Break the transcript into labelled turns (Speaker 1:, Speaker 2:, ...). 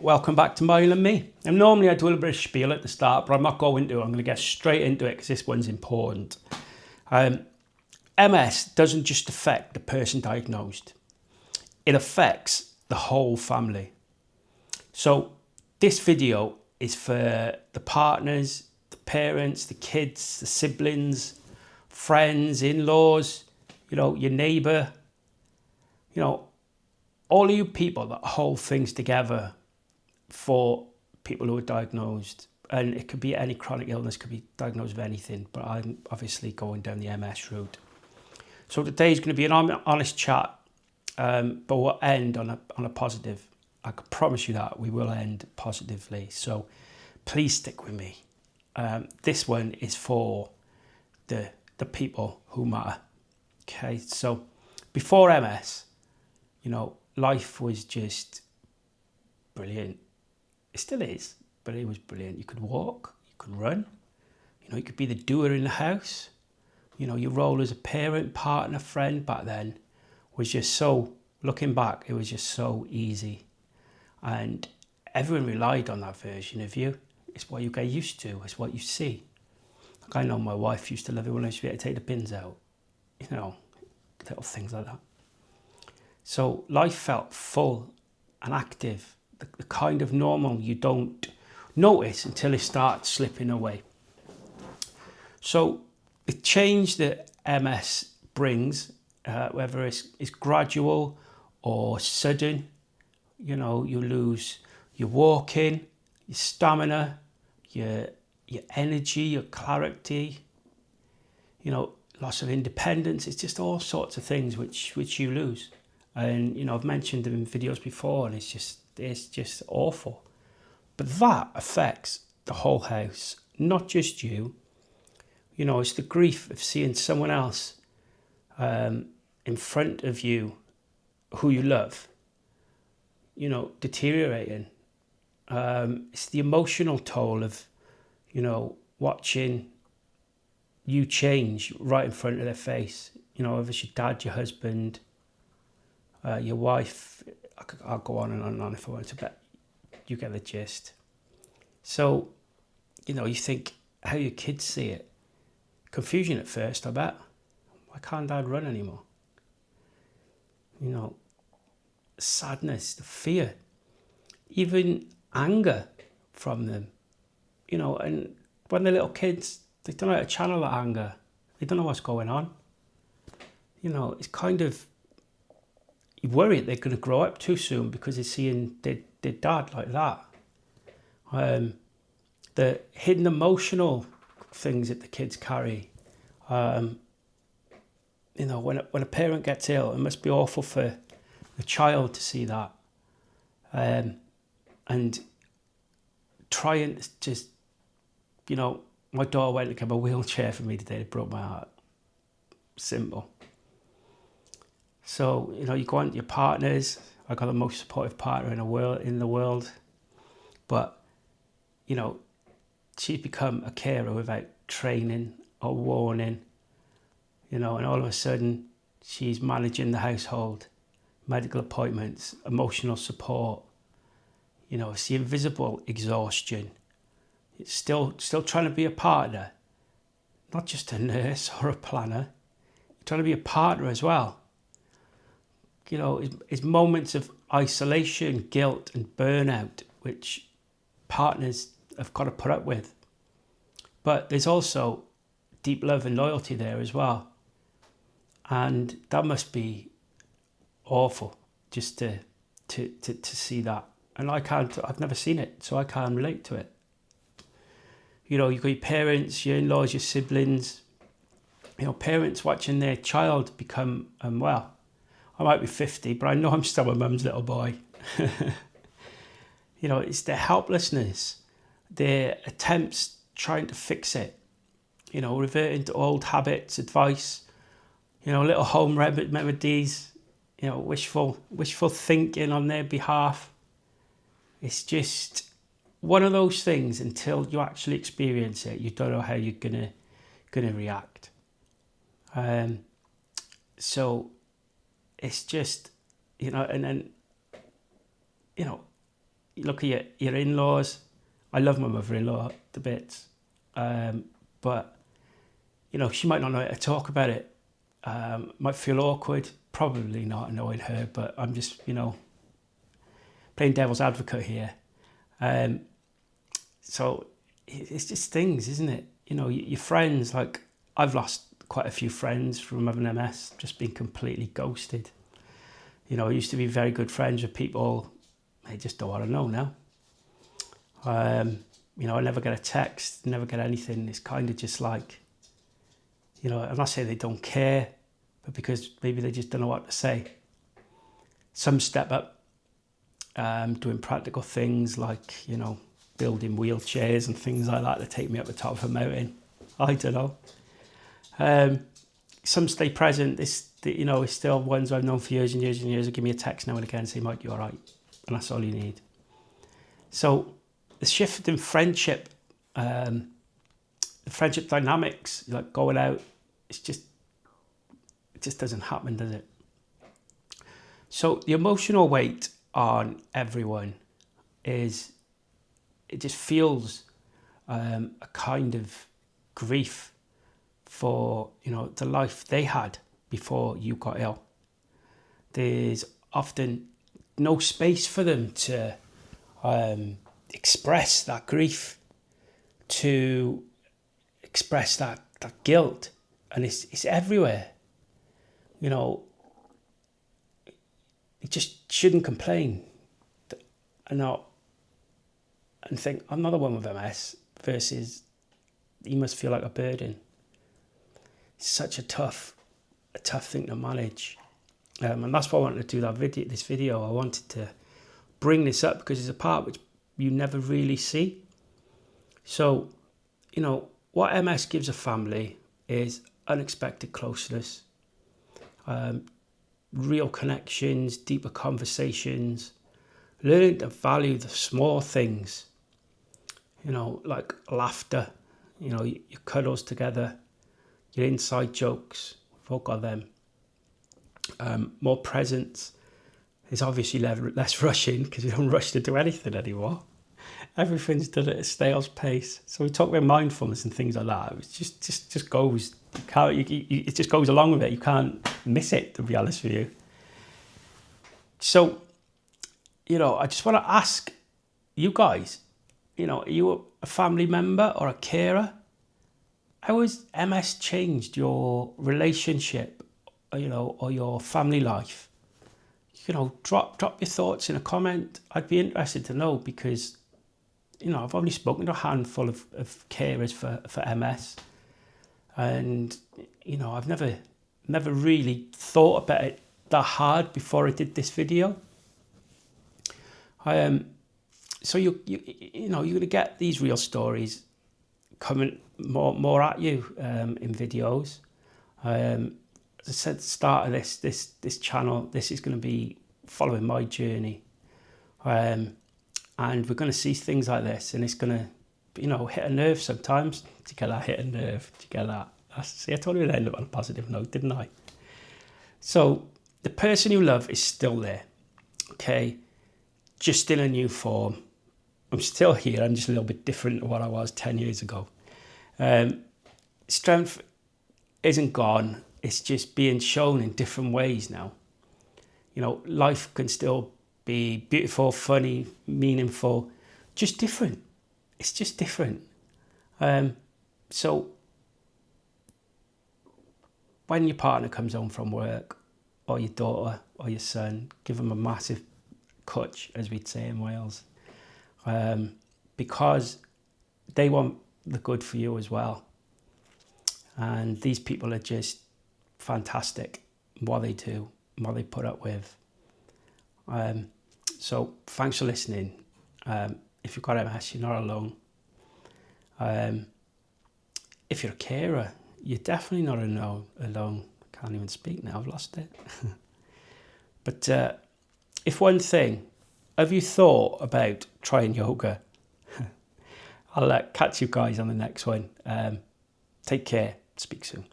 Speaker 1: welcome back to Myelin Me. And normally I do a little bit of spiel at the start, but I'm not going to. I'm going to get straight into it because this one's important. MS doesn't just affect the person diagnosed. It affects the whole family. So this video is for the partners, the parents, the kids, the siblings, friends, in-laws, your neighbour, all of you people that hold things together for people who are diagnosed. And it could be any chronic illness, could be diagnosed with anything, but I'm obviously going down the MS route. So today's going to be an honest chat, but we'll end on a positive. I can promise you that we will end positively. So please stick with me. This one is for the people who matter. Okay, so before MS, life was just brilliant. It still is, but it was brilliant. You could walk, you could run, you could be the doer in the house. Your role as a parent, partner, friend back then was just so, looking back, it was just so easy. And everyone relied on that version of you. It's what you get used to, it's what you see. Like I know my wife used to love it when I used to be able to take the bins out, little things like that. So life felt full and active, the kind of normal you don't notice until it starts slipping away. So the change that MS brings, whether it's gradual or sudden, you lose your walking, your stamina, your energy, your clarity, loss of independence. It's just all sorts of things which you lose. And I've mentioned them in videos before, and it's just awful. But that affects the whole house, not just you. It's the grief of seeing someone else in front of you who you love, deteriorating. It's the emotional toll of, watching you change right in front of their face. Whether it's your dad, your husband, your wife. I'll go on and on and on if I want to, but you get the gist. So, you think how your kids see it. Confusion at first, I bet. Why can't Dad run anymore? Sadness, the fear, even anger from them. And when they're little kids, they don't know how to channel that anger. They don't know what's going on. It's kind of, you worry they're going to grow up too soon because they're seeing their dad like that. The hidden emotional things that the kids carry. When a parent gets ill, it must be awful for the child to see that. And trying to just, my daughter went to get a wheelchair for me today. It broke my heart. Simple. So, you go on to your partners. I got the most supportive partner in the world. But, she's become a carer without training or warning, and all of a sudden she's managing the household, medical appointments, emotional support. It's the invisible exhaustion. It's still trying to be a partner, not just a nurse or a planner. You're trying to be a partner as well. It's moments of isolation, guilt and burnout, which partners have got to put up with. But there's also deep love and loyalty there as well. And that must be awful just to see that. And I've never seen it, so I can't relate to it. You've got your parents, your in-laws, your siblings, parents watching their child become unwell. I might be 50, but I know I'm still my mum's little boy. It's their helplessness, their attempts trying to fix it, reverting to old habits, advice, little home remedies, wishful thinking on their behalf. It's just one of those things. Until you actually experience it, you don't know how you're gonna react. So it's just, and then, you look at your in-laws. I love my mother-in-law to bits, but you know, she might not know how to talk about it. Might feel awkward, probably not knowing her, but I'm just, you know, playing devil's advocate here. So it's just things, isn't it? You know, your friends, like I've lost quite a few friends from having MS, just being completely ghosted. You know, I used to be very good friends with people, they just don't want to know now. You know, I never get a text, never get anything. It's kind of just like, you know, I'm not saying they don't care, but because maybe they just don't know what to say. Some step up, doing practical things like, you know, building wheelchairs and things like that to take me up the top of a mountain. I don't know. Some stay present. You know, it's still ones I've known for years and years and years who give me a text now and again and say, Mike, you're all right. And that's all you need. So the shift in friendship, the friendship dynamics, like going out, it just doesn't happen, does it? So the emotional weight on everyone is, it just feels a kind of grief for, you know, the life they had before you got ill. There's often no space for them to express that grief, to express that guilt, and it's everywhere. You know, you just shouldn't complain and think I'm not the one with MS versus you must feel like a burden. It's such a tough thing to manage, and that's why I wanted to do this video. I wanted to bring this up because it's a part which you never really see. So, you know, what MS gives a family is unexpected closeness, real connections, deeper conversations, learning to value the small things, you know, like laughter, you know, your cuddles together, your inside jokes, we've all got them. More presence. There's obviously less rushing because you don't rush to do anything anymore. Everything's done at a snail's pace. So we talk about mindfulness and things like that. It just goes. It just goes along with it. You can't miss it, to be honest with you. So, you know, I just want to ask you guys, you know, are you a family member or a carer? How has MS changed your relationship, you know, or your family life? You know, drop your thoughts in a comment. I'd be interested to know because, you know, I've only spoken to a handful of carers for MS, and you know, I've never really thought about it that hard before I did this video. So you know, you're gonna get these real stories coming more at you in videos. As I said at the start of this channel, this is going to be following my journey, and we're going to see things like this, and it's going to, you know, hit a nerve sometimes. To get that hit a nerve, to get that. See, I told you it'd end up on a positive note, didn't I? So the person you love is still there, okay? Just in a new form. I'm still here. I'm just a little bit different to what I was 10 years ago. Strength isn't gone. It's just being shown in different ways now. You know, life can still be beautiful, funny, meaningful, just different. It's just different. So when your partner comes home from work, or your daughter or your son, give them a massive cwtch, as we'd say in Wales, because they want the good for you as well. And these people are just fantastic in what they do, what they put up with. So thanks for listening. If you've got MS, you're not alone. If you're a carer, you're definitely not alone. I can't even speak now, I've lost it. But if one thing, have you thought about trying yoga? I'll catch you guys on the next one. Take care. Speak soon.